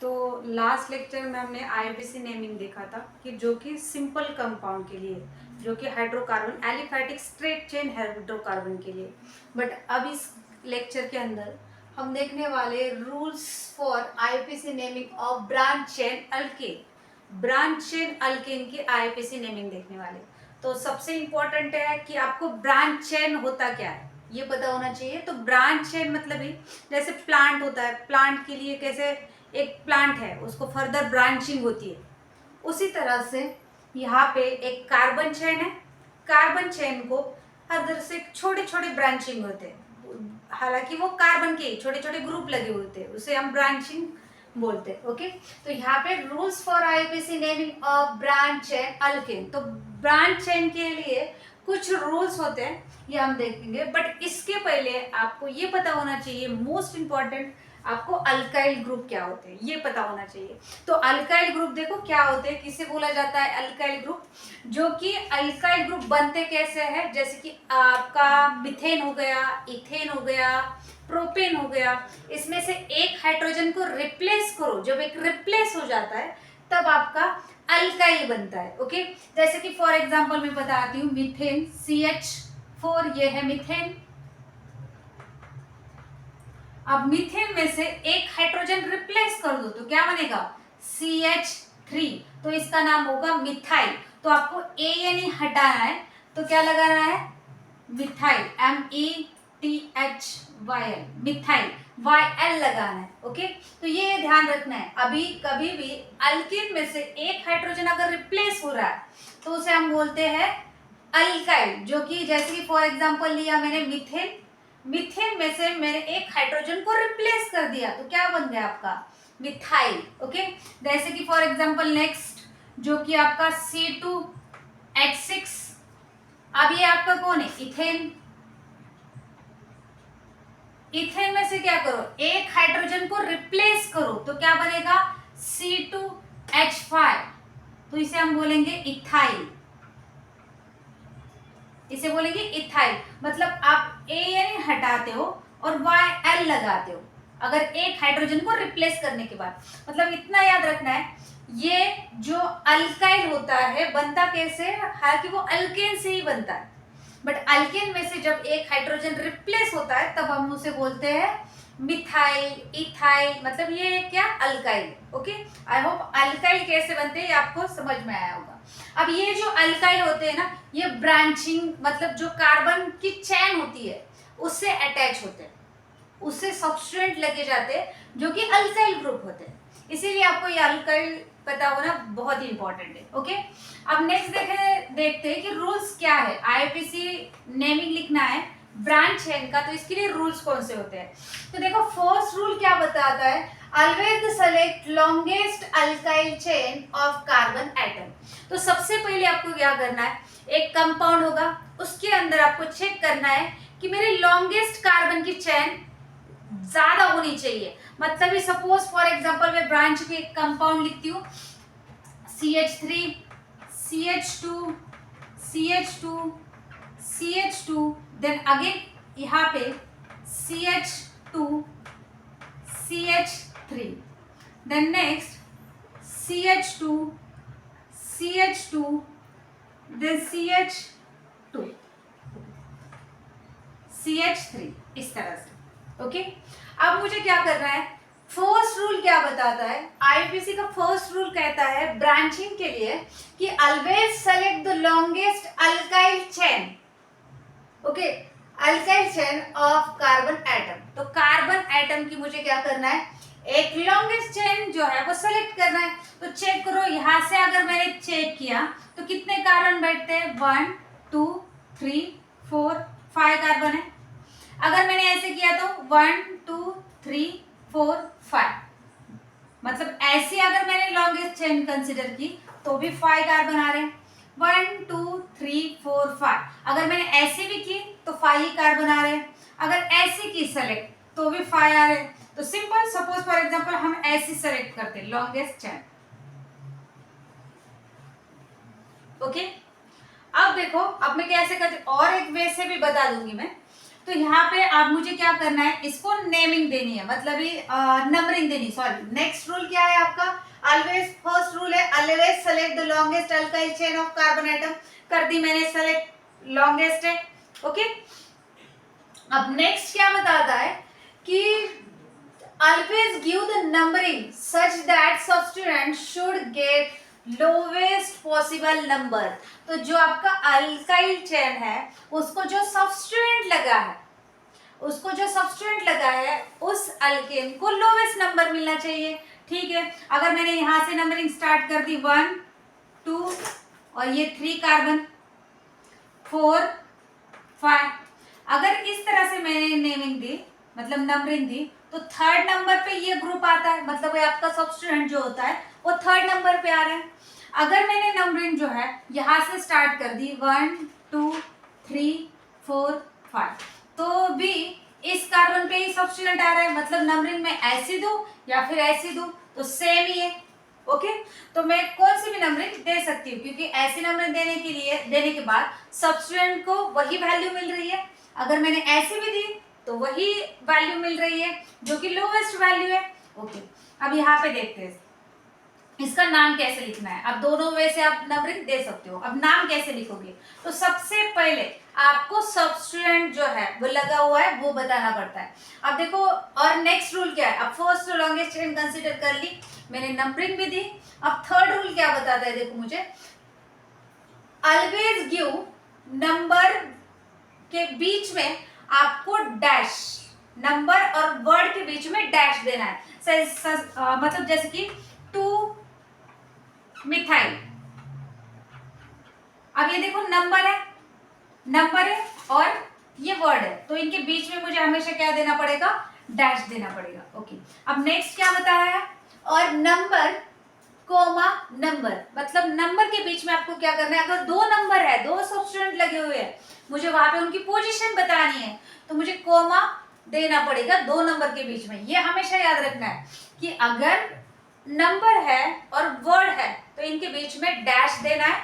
तो last lecture में हमने आईयूपीएसी नेमिंग देखा था कि जो कि सिंपल कंपाउंड के लिए, जो कि hydrocarbon aliphatic straight chain hydrocarbon के लिए। बट अब इस लेक्चर के अंदर हम देखने वाले rules for IUPAC naming of branch chain alkane. Branch chain alkane की आईयूपीएसी नेमिंग देखने वाले। तो सबसे इंपॉर्टेंट है कि आपको ब्रांच चेन होता क्या है ये पता होना चाहिए। तो ब्रांच चेन मतलब ही जैसे प्लांट होता है, प्लांट के लिए कैसे एक प्लांट है उसको फर्दर ब्रांचिंग होती है, उसी तरह से यहाँ पे एक कार्बन चेन है। कार्बन चेन को हर से छोटे छोटे ब्रांचिंग होते हैं, हालांकि वो कार्बन के छोटे छोटे ग्रुप लगे होते हैं, उसे हम ब्रांचिंग बोलते हैं। ओके, तो यहाँ पे rules for IUPAC naming of branch chain alkane. तो ब्रांच चेन के लिए कुछ रूल्स होते हैं, ये हम देखेंगे। बट इसके पहले आपको ये पता होना चाहिए, मोस्ट इंपॉर्टेंट, आपको अल्काइल ग्रुप क्या होते हैं ये पता होना चाहिए। तो अल्काइल ग्रुप देखो क्या होते हैं, किसे बोला जाता है अल्काइल ग्रुप। जो कि अल्काइल ग्रुप बनते कैसे हैं, जैसे कि आपका मिथेन हो गया, इथेन हो गया, प्रोपेन हो गया, इसमें से एक हाइड्रोजन को रिप्लेस करो, जब एक रिप्लेस हो जाता है तब आपका अल्काइल बनता है। ओके, जैसे कि फॉर एग्जांपल मैं बताती हूँ, मीथेन CH4, ये है मीथेन। अब मीथेन में से एक हाइड्रोजन रिप्लेस कर दो तो क्या बनेगा CH3, तो इसका नाम होगा मिथाइल। तो आपको AN हटाना है तो क्या लगाना है मिथाइल, METHYL, मिथाइल, YL लगाना है। ओके, तो ये ध्यान रखना है। अभी कभी भी अल्किन में से एक हाइड्रोजन अगर रिप्लेस हो रहा है तो उसे हम बोलते हैं अल्काइल। जो कि जैसे कि फॉर एग्जांपल लिया मैंने मीथेन, मीथेन में से मैंने एक हाइड्रोजन को रिप्लेस कर दिया तो क्या बन गया आपका मिथाइल। ओके, जैसे कि फॉर एग्जांपल नेक्स्ट जो कि आपका C2H6, अब ये आपका कौन है इथेन। इथेन में से क्या करो, एक हाइड्रोजन को रिप्लेस करो तो क्या बनेगा C2H5, तो इसे हम बोलेंगे इथाइल, इसे बोलेंगे इथाइल। मतलब आप AN हटाते हो और YL लगाते हो अगर एक हाइड्रोजन को रिप्लेस करने के बाद। मतलब इतना याद रखना है, ये जो अल्काइल होता है बनता कैसे, हालांकि वो अल्केन से ही बनता है, बट अल्केन में से जब एक हाइड्रोजन रिप्लेस होता है तब हम उसे बोलते हैं मिथाइल, इथाइल, मतलब ये क्या alkyl. Okay, I hope alkyl कैसे बनते हैं ये आपको समझ में आया होगा। अब ये जो अल्काइल होते हैं ना, ये ब्रांचिंग मतलब जो कार्बन की चेन होती है उससे अटैच होते हैं, उससे सब्सटेंट लगे जाते हैं जो कि अल्काइल ग्रुप होते हैं, इसीलिए आपको ये अल्काइल पता होना बहुत ही इंपॉर्टेंट है। ओके, अब नेक्स्ट देखते हैं कि रूल्स क्या है। आईयूपीएसी नेमिंग लिखना है ब्रांच चेन का, तो इसके लिए रूल्स कौन से होते हैं। तो देखो फर्स्ट रूल क्या बताता है, always select longest alkyl chain of carbon atom. तो सबसे पहले आपको क्या करना है, एक कंपाउंड होगा उसके अंदर आपको चेक करना है कि मेरे लॉन्गेस्ट कार्बन की चेन ज्यादा होनी चाहिए। मतलब सपोज फॉर एग्जांपल मैं ब्रांच की एक कंपाउंड लिखती हूँ CH3, CH2, CH2, CH2, then again यहाँ पे CH2, CH3, then next CH2, CH2, then CH2, CH3, इस तरह से। ओके, अब मुझे क्या करना है, फर्स्ट रूल क्या बताता है, आईयूपीएसी का फर्स्ट रूल कहता है ब्रांचिंग के लिए कि always select the longest alkyl chain. Okay, alkyl chain of carbon atom. तो कार्बन एटम की मुझे क्या करना है, एक लॉन्गेस्ट चेन जो है वो सेलेक्ट करना है। तो चेक करो, यहां से अगर मैंने चेक किया तो कितने कार्बन बैठते हैं, 1 2 3 4 5 कार्बन है। अगर मैंने ऐसे किया तो 1 2 3 4 5, मतलब ऐसे अगर मैंने लॉन्गेस्ट चेन कंसिडर की तो भी 5 कार्बन आ रहे हैं, 1 2 3 4 5। अगर मैंने ऐसे भी की तो 5 ही कार्बन आ रहे हैं, अगर ऐसे की सेलेक्ट तो भी 5 आ रहे हैं। तो सिंपल, सपोज फॉर एग्जांपल हम ऐसे सेलेक्ट करते हैं लॉन्गेस्ट चेन। ओके, अब देखो, अब मैं कैसे करती, और एक वे से भी बता दूंगी मैं। तो यहाँ पे आप मुझे क्या करना है, इसको नेमिंग देनी है, मतलब ये नंबरिंग देनी, सॉरी। नेक्स्ट रूल क्या है आपका, ऑलवेज, फर्स्ट रूल है always select the longest alkyl chain of carbon atom. कर दी मैंने सेलेक्ट, लॉन्गेस्ट है, ओके। अब नेक्स्ट क्या बताता है कि always give the numbering such that substituent should get lowest possible number। तो जो आपका अल्काइल चेन है उसको जो सब्स्टिट्यूएंट लगा है, उस अल्केन को लोवेस्ट नंबर मिलना चाहिए, ठीक है। अगर मैंने यहां से नंबरिंग स्टार्ट कर दी 1 2 और ये 3 कार्बन 4 5, अगर इस तरह से मैंने नेमिंग दी, मतलब नंबरिंग दी, तो थर्ड नंबर पे ये ग्रुप आता है, मतलब ये आपका सब्स्टिट्यूएंट जो होता है वो थर्ड नंबर पे आ रहा है। अगर मैंने नंबरिंग जो है यहाँ से स्टार्ट कर दी 1 2 3 4 5, तो भी इस कार्बन पे ही सब्स्टिट्यूएंट आ रहा है, मतलब नंबरिंग में ऐसी दूं या फिर ऐसी दूं तो सेम ही है, ओके। तो मैं कौन सी भी नंबरिंग दे सकती हूँ, क्योंकि ऐसी नंबरिंग देने के बाद सब्स्टिट्यूएंट को वही वैल्यू मिल रही है। अगर मैंने ऐसी भी दी तो वही वैल्यू मिल रही है जो कि लोवेस्ट वैल्यू है, ओके। अब यहाँ पे देखते हैं इसका नाम कैसे लिखना है। अब दोनों वे से आप नंबरिंग दे सकते हो। अब नाम कैसे लिखोगे, तो सबसे पहले आपको सब्स्टिट्यूएंट जो है वो लगा हुआ है वो बताना पड़ता है। अब देखो, और नेक्स्ट रूल क्या है, अब फर्स्ट लॉन्गेस्ट चेन कंसीडर कर ली, मैंने नंबरिंग भी दी। अब थर्ड रूल क्या बताता है, देखो मुझे, ऑलवेज गिव नंबर के बीच में आपको डैश, नंबर और वर्ड के बीच में डैश देना है। मतलब जैसे कि 2 मिथाइल, अब ये देखो नंबर है और ये वर्ड है, तो इनके बीच में मुझे हमेशा क्या देना पड़ेगा, डैश देना पड़ेगा, ओके। अब नेक्स्ट क्या बता रहा है, और नंबर कोमा नंबर, मतलब नंबर के बीच में आपको क्या करना है, अगर 2 नंबर है, 2 सब्स्टिट्यूएंट लगे हुए हैं, मुझे वहां पे उनकी पोजीशन बतानी है, तो मुझे कोमा देना पड़ेगा 2 नंबर के बीच में। ये हमेशा याद रखना है कि अगर नंबर है और वर्ड है तो इनके बीच में डैश देना है,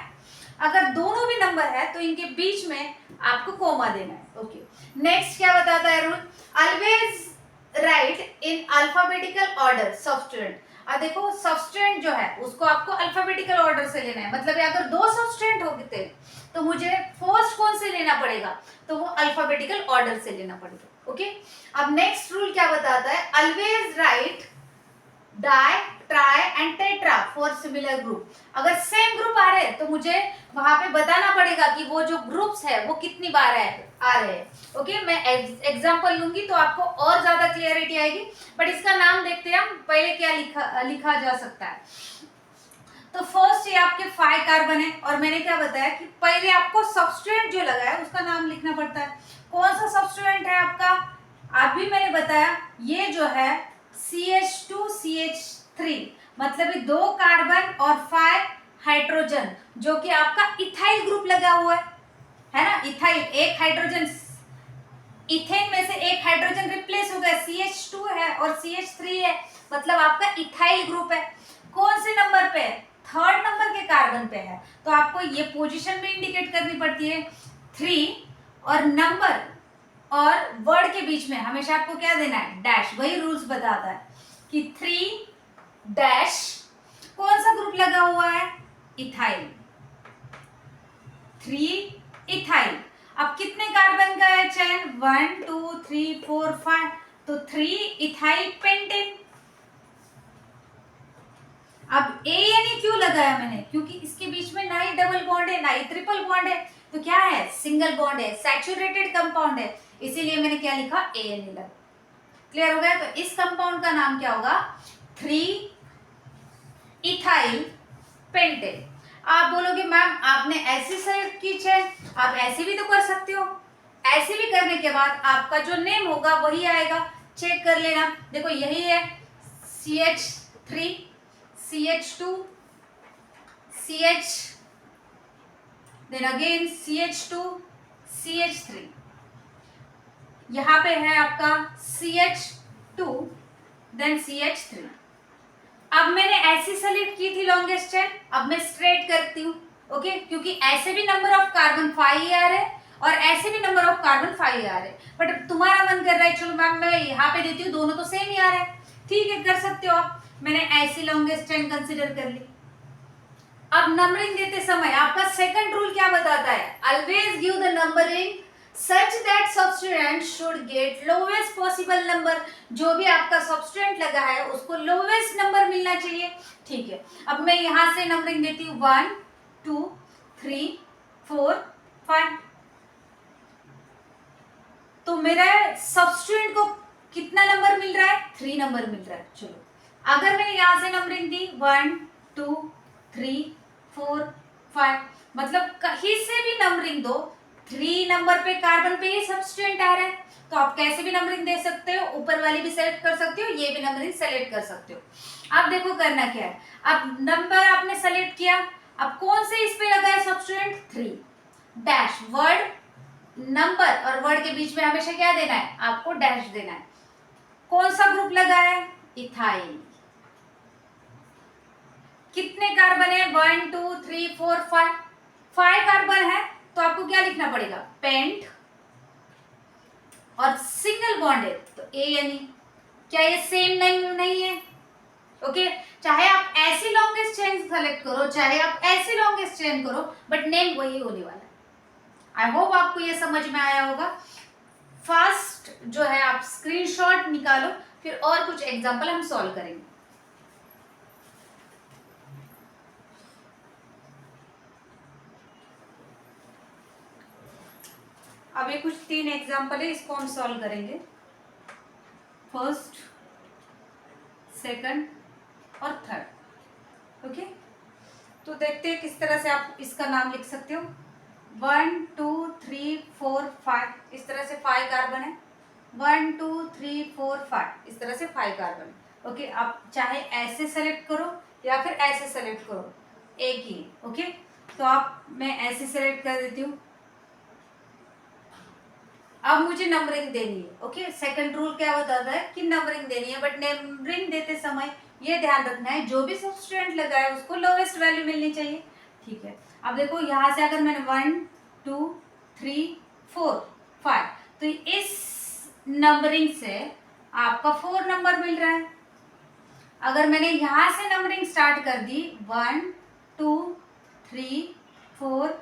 अगर दोनों भी नंबर है तो इनके बीच में आपको कोमा देना है, ओके। नेक्स्ट क्या बताता है rule, always write in alphabetical order substituent. अब देखो सब्स्टिट्यूएंट जो है उसको आपको अल्फाबेटिकल ऑर्डर से लेना है, मतलब अगर 2 सब्स्टिट्यूएंट होते तो मुझे फर्स्ट कौन से लेना पड़ेगा, तो वो अल्फाबेटिकल ऑर्डर से लेना पड़ेगा, ओके। अब नेक्स्ट रूल क्या बताता है, always right di tri and tetra for similar group. अगर सेम ग्रुप आ रहे हैं तो मुझे वहां पे बताना पड़ेगा कि वो जो ग्रुप्स है वो कितनी बार आ रहे हैं, ओके। मैं एग्जांपल लूंगी तो आपको और ज्यादा क्लियरिटी आएगी, बट इसका नाम देखते हैं हम पहले क्या लिखा जा सकता है। तो फर्स्ट ये आपके 5 कार्बन है, और मैंने क्या बताया कि पहले आपको सब्स्टिट्यूएंट जो लगा है उसका नाम लिखना पड़ता है। कौन सा सब्स्टिट्यूएंट है आपका, अभी मैंने बताया ये जो है CH2CH3, मतलब ये 2 कार्बन और 5 हाइड्रोजन, जो कि आपका इथाइल ग्रुप लगा हुआ है ना। इथाइल, एक हाइड्रोजन, इथेन में से एक हाइड्रोजन रिप्लेस हो गया, CH2 है और CH3 है, मतलब आपका इथाइल ग्रुप है। कौन से नंबर पे है, थर्ड नंबर के कार्बन पे है, तो आपको ये पोजीशन भी इंडिकेट करनी पड़ती है 3, और नंबर और वर्ड के बीच में हमेशा आपको क्या देना है, डैश। वही रूल्स बताता है कि 3 डैश, कौन सा ग्रुप लगा हुआ है, इथाइल, 3 इथाइल। अब कितने कार्बन का है चेन, 1 2 3 4 5, तो 3 इथाइल पेंटेन। अब ANE क्यों लगाया मैंने, क्योंकि इसके बीच में ना ही डबल बॉन्ड है ना ही ट्रिपल बॉन्ड है, तो क्या है, सिंगल बॉन्ड है, सैचुरेटेड कंपाउंड है, इसीलिए मैंने क्या लिखा, ANE लगा। क्लियर हो गया। तो इस कंपाउंड का नाम क्या होगा, 3 इथाइल पेंटेन। आप बोलोगे मैम आपने ऐसी सेलेक्ट की चेन, आप ऐसे भी तो कर सकते हो। ऐसे भी करने के बाद आपका जो नेम होगा वही आएगा, चेक कर लेना। देखो यही है CH3 CH2 CH, then again CH2 CH3, यहाँ पे है आपका CH2 then CH3। अब मैंने ऐसी सेलेक्ट की थी लॉन्गेस्ट चेन, अब मैं स्ट्रेट करती हूँ, ओके, क्योंकि ऐसे भी नंबर ऑफ कार्बन 5 ही आ रहे हैं और ऐसे भी नंबर ऑफ कार्बन 5 आ रहे हैं, बट तुम्हारा मन कर रहा है चलो मैम मैं यहाँ पे देती हूँ, दोनों तो सेम ही आ रहा है, ठीक है कर सकते हो आप। मैंने ऐसी लॉन्गेस्ट चेन कंसिडर कर ली। अब नंबरिंग देते समय आपका सेकंड रूल क्या बताता है, always give the numbering such that substituent should get lowest possible number. जो भी आपका सब्स्टिट्यूएंट लगा है उसको लोवेस्ट नंबर मिलना चाहिए, ठीक है। अब मैं यहां से नंबरिंग देती हूँ 1 2 3 4 5। तो मेरा सब्स्टिट्यूएंट को कितना नंबर मिल रहा है, 3 नंबर मिल रहा है। चलो अगर मैंने यहां से नंबरिंग दी 1 2 3 4 5, मतलब कहीं से भी नंबरिंग दो, 3 नंबर पे कार्बन पे ही सब्स्टिट्यूएंट आ रहा है, तो आप कैसे भी नंबरिंग दे सकते हो, ऊपर वाली भी सेलेक्ट कर सकते हो, ये भी नंबरिंग सेलेक्ट कर सकते हो। अब देखो करना क्या है, अब नंबर आपने सेलेक्ट किया, अब कौन से इस पे लगा है सब्स्टिट्यूएंट, 3 डैश वर्ड नंबर और वर्ड के बीच में हमेशा क्या देना है, आपको डैश देना है। कौन सा ग्रुप लगा है, इथाइल। कितने कार्बन है, 1 2 3 4 5, 5 कार्बन है, तो आपको क्या लिखना पड़ेगा, पेंट, और सिंगल बॉन्ड है तो ANE। क्या ये सेम नहीं है, ओके। चाहे आप ऐसी लॉन्गेस्ट चेन सेलेक्ट करो, चाहे आप ऐसी लॉन्गेस्ट चेन करो, बट नेम वही होने वाला है। आई होप आपको ये समझ में आया होगा। फर्स्ट जो है आप स्क्रीनशॉट निकालो, फिर और कुछ एग्जांपल हम सॉल्व करेंगे। अब ये कुछ 3 एग्जांपल है, इसको हम सॉल्व करेंगे, फर्स्ट सेकंड और थर्ड, ओके। तो देखते हैं किस तरह से आप इसका नाम लिख सकते हो। 1 2 3 4 5, इस तरह से 5 कार्बन है, 1 2 3 4 5, इस तरह से 5 कार्बन, ओके। आप चाहे ऐसे सेलेक्ट करो या फिर ऐसे सेलेक्ट करो, एक ही, ओके। तो आप, मैं ऐसे सेलेक्ट कर देती हूँ। अब मुझे नंबरिंग देनी है, ओके। सेकंड रूल क्या बताता है कि नंबरिंग देनी है, बट नंबरिंग देते समय ये ध्यान रखना है जो भी सब्स्टिट्यूएंट लगा है उसको लोवेस्ट वैल्यू मिलनी चाहिए, ठीक है। अब देखो यहाँ से अगर मैंने 1 2 3 4 5, तो इस नंबरिंग से आपका 4 नंबर मिल रहा है। अगर मैंने यहाँ से नंबरिंग स्टार्ट कर दी 1 2 3 4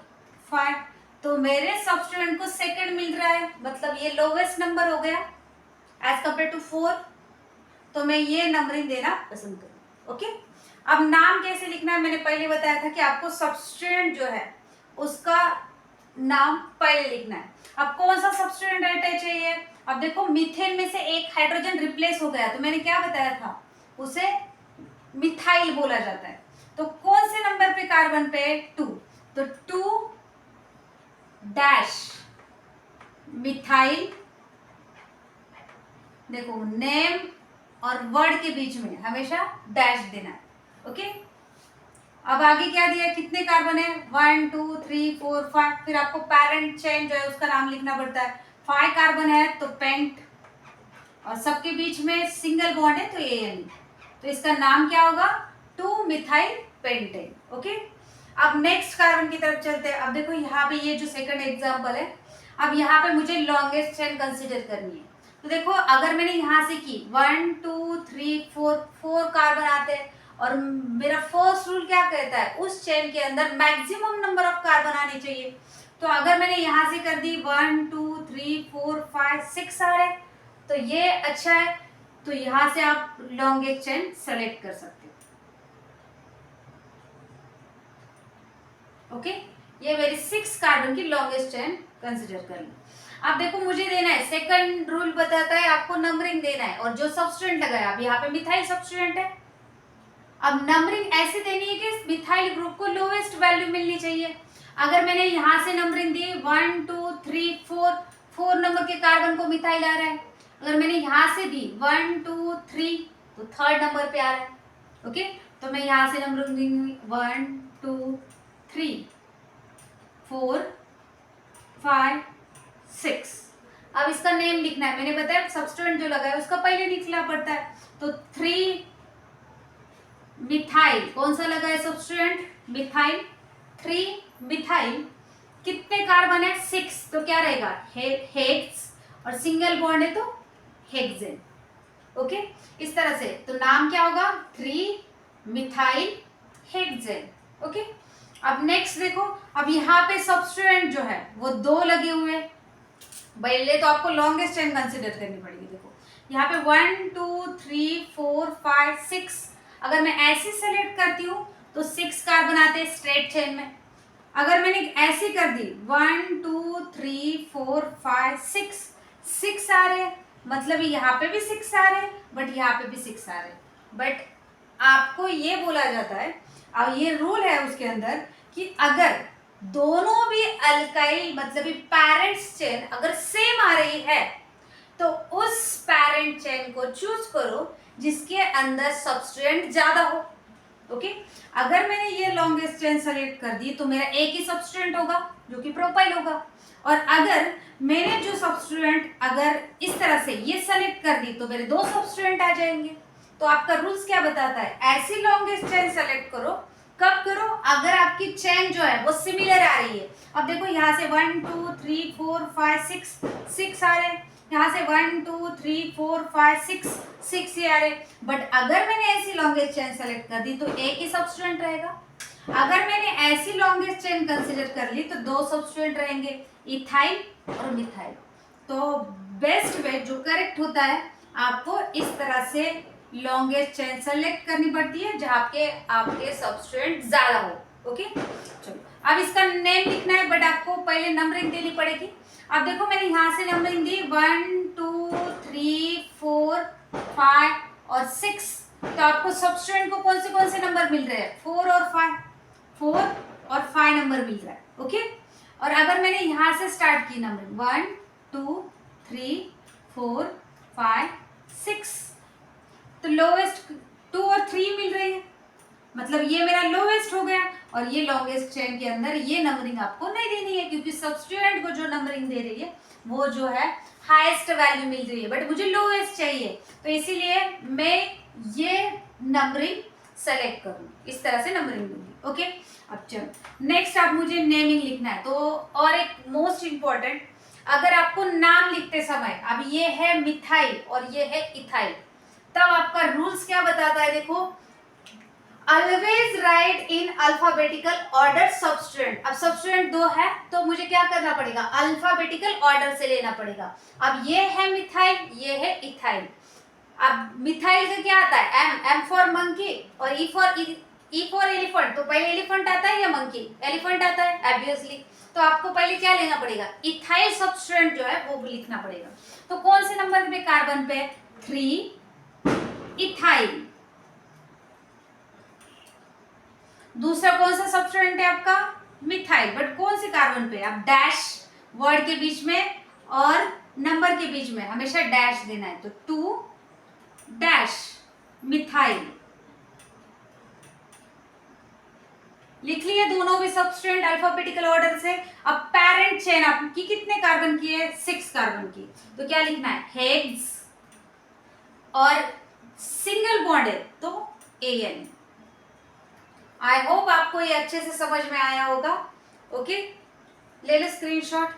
5, तो मेरे सब्स्टिट्यूएंट को सेकंड मिल रहा है, मतलब ये लोवेस्ट नंबर हो गया एज कम्पेयर टू 4, तो मैं ये नंबरिंग देना पसंद करूँ, ओके। अब नाम कैसे लिखना है, मैंने पहले बताया था कि आपको सब्स्टिट्यूएंट जो है उसका नाम पहले लिखना है। अब कौन सा सब्स्टिट्यूएंट रहना चाहिए, अब देखो मीथेन में से एक हाइड्रोजन रिप्लेस हो गया, तो मैंने क्या बताया था, उसे मिथाइल बोला जाता है। तो कौन से नंबर पे कार्बन पे, 2, तो 2 डैश मिथाइल, देखो नेम और वर्ड के बीच में हमेशा डैश देना है, ओके। अब आगे क्या दिया, कितने कार्बन है, 1 2 3 4 5, फिर आपको पेरेंट चेन जो है उसका नाम लिखना पड़ता है। 5 कार्बन है तो पेंट, और सबके बीच में सिंगल बॉन्ड है तो AN, तो इसका नाम क्या होगा, 2 मिथाइल पेंटेन, ओके। अब नेक्स्ट कार्बन की तरफ चलते हैं। अब देखो यहाँ पे ये जो सेकंड एग्जांपल है, अब यहाँ पे मुझे लॉन्गेस्ट चेन कंसीडर करनी है। तो देखो अगर मैंने यहाँ से की 1 2 3 4 कार्बन आते हैं, और मेरा फर्स्ट रूल क्या कहता है, उस चेन के अंदर मैक्सिमम नंबर ऑफ कार्बन आने चाहिए। तो अगर मैंने यहाँ से कर दी 1 2 3 4 5 6 आ रहे, तो ये अच्छा है, तो यहाँ से आप लॉन्गेस्ट चेन सेलेक्ट कर सकते हो, ओके। ये मेरी 6 कार्बन की लॉन्गेस्ट चेन कंसिडर कर ली। अब देखो मुझे देना है, सेकंड रूल बताता है आपको नंबरिंग देना है, और जो सब्स्टिट्यूएंट लगा है, अब यहाँ पे मिथाइल सब्स्टिट्यूएंट है, अब नंबरिंग ऐसे देनी है कि मिथाइल ग्रुप को लोवेस्ट वैल्यू मिलनी चाहिए। अगर मैंने यहाँ से नंबरिंग दी 1 2 3 4 नंबर के कार्बन को मिथाइल आ रहा है, अगर मैंने यहाँ से दी 1 2 3, तो थर्ड नंबर पे आ रहा है, ओके। तो मैं यहाँ से नंबरिंग दूंगी 1 2 3 4 5 6। अब इसका नेम लिखना है, मैंने बताया सब्स्टिट्यूएंट जो लगा है उसका पहले लिखना पड़ता है, तो 3 मिथाइल, कौन सा लगा है सब्स्टिट्यूएंट, मिथाइल, 3 मिथाइल कितने कार्बन है 6, तो क्या रहेगा हेक्स, और सिंगल बॉन्ड है तो हेक्सेन। ओके, इस तरह से तो नाम क्या होगा 3 मिथाइल हेक्सेन। ओके, अब नेक्स्ट देखो, अब यहाँ पे सब्स्टिट्यूएंट जो है वो 2 लगे हुए हैं, पहले तो आपको लॉन्गेस्ट चेन कंसीडर करनी पड़ेगी। देखो यहाँ पे 1 2 3 4 5 6, अगर मैं ऐसे सेलेक्ट करती हूँ तो 6 कार्बन आते हैं स्ट्रेट चेन में। अगर मैंने ऐसी कर दी 1 2 3 4 5 6, 6 आ रहे हैं, मतलब यहाँ पे भी 6 आ रहे हैं, बट यहाँ पे भी 6 आ रहे हैं। बट आपको ये बोला जाता है, और ये रूल है उसके अंदर, कि अगर दोनों भी अल्काइल मतलब पेरेंट्स चेन अगर सेम आ रही है तो उस पेरेंट चेन को चूज करो जिसके अंदर सब्स्ट्रेंट ज्यादा हो। ओके, अगर मैंने ये लॉन्गेस्ट चेन सेलेक्ट कर दी तो मेरा एक ही सब्स्ट्रेंट होगा जो कि प्रोपाइल होगा, और अगर मैंने जो सब्स्ट्रेंट अगर इस तरह से ये सेलेक्ट कर दी तो मेरे 2 सब्स्ट्रेंट आ जाएंगे। तो आपका रूल्स क्या बताता है, ऐसी लॉन्गेस्ट चेन सेलेक्ट करो, कब करो, अगर आपकी चेन जो है वो सिमिलर आ रही है। अब देखो यहाँ से 1 2 3 4 5 6 आ रहे हैं, यहाँ से 1 2 3 4 5 6 ही आ रहे, बट अगर मैंने ऐसी लॉन्गेस्ट चेन सेलेक्ट कर दी तो एक ही सब्स्ट्रेंट रहेगा। अगर मैंने ऐसी लॉन्गेस्ट चेन कंसीडर कर ली तो 2 सब्स्ट्रेंट रहेंगे, इथाइल और मिथाइल। तो बेस्ट वे जो करेक्ट होता है, आपको इस तरह से लॉन्गेस्ट चेन सेलेक्ट करनी पड़ती है जहाँ पे आपके सब्स्ट्रेंट ज्यादा हो। ओके, चलो अब इसका नेम लिखना है, बट आपको पहले नंबरिंग देनी पड़ेगी। अब देखो मैंने यहाँ से नंबरिंग दी 1 2 3 4 5 और 6, तो आपको सब्स्ट्रेंट को कौन से नंबर मिल रहे हैं 4 और 5, 4 और 5 नंबर मिल रहा है। ओके, और अगर मैंने यहाँ से स्टार्ट की नंबरिंग 1 2 3 4 5 6, तो लोवेस्ट 2 और 3 मिल रही है, मतलब ये मेरा लोवेस्ट हो गया। और ये लॉन्गेस्ट चेन के अंदर ये नंबरिंग आपको नहीं देनी है, क्योंकि सब्स्टिट्यूएंट को जो नंबरिंग दे रही है वो जो है हाईएस्ट वैल्यू मिल रही है, बट मुझे लोवेस्ट चाहिए, तो इसीलिए मैं ये नंबरिंग सेलेक्ट करूँगी, इस तरह से नंबरिंग दूंगी। ओके, अब चलो नेक्स्ट आप मुझे नेमिंग लिखना है। तो और एक मोस्ट इंपॉर्टेंट, अगर आपको नाम लिखते समय, अब ये है मिथाइल और ये है इथाइल, तब आपका रूल्स क्या बताता है, देखो always write in alphabetical order substituent. अब सब्स्ट्रेंट 2 है तो मुझे क्या करना पड़ेगा, अल्फाबेटिकल ऑर्डर से लेना पड़ेगा। अब ये है मिथाइल, ये है इथाइल। अब मिथाइल का क्या आता है, एम फॉर मंकी और ई फॉर एलिफेंट, तो पहले एलिफेंट आता है या मंकी, एलिफेंट आता है ऑब्वियसली, तो आपको पहले क्या लेना पड़ेगा, इथाइल सब्स्ट्रेंट जो है वो लिखना पड़ेगा। तो कौन से नंबर पे कार्बन पे, 3 इथाइल। दूसरा कौन सा सब्स्ट्रेंट है आपका, मिथाइल, बट कौन से कार्बन पे, आप डैश वर्ड के बीच में और नंबर के बीच में हमेशा डैश देना है, तो 2 डैश मिथाइल। लिख लिए दोनों भी सब्स्ट्रेंट अल्फाबेटिकल ऑर्डर से। अब पेरेंट चेन आपकी कितने कार्बन की है, 6 कार्बन की, तो क्या लिखना है, हेक्स, और सिंगल बॉन्ड है तो AN। आई होप आपको ये अच्छे से समझ में आया होगा। ओके, ले लो स्क्रीनशॉट।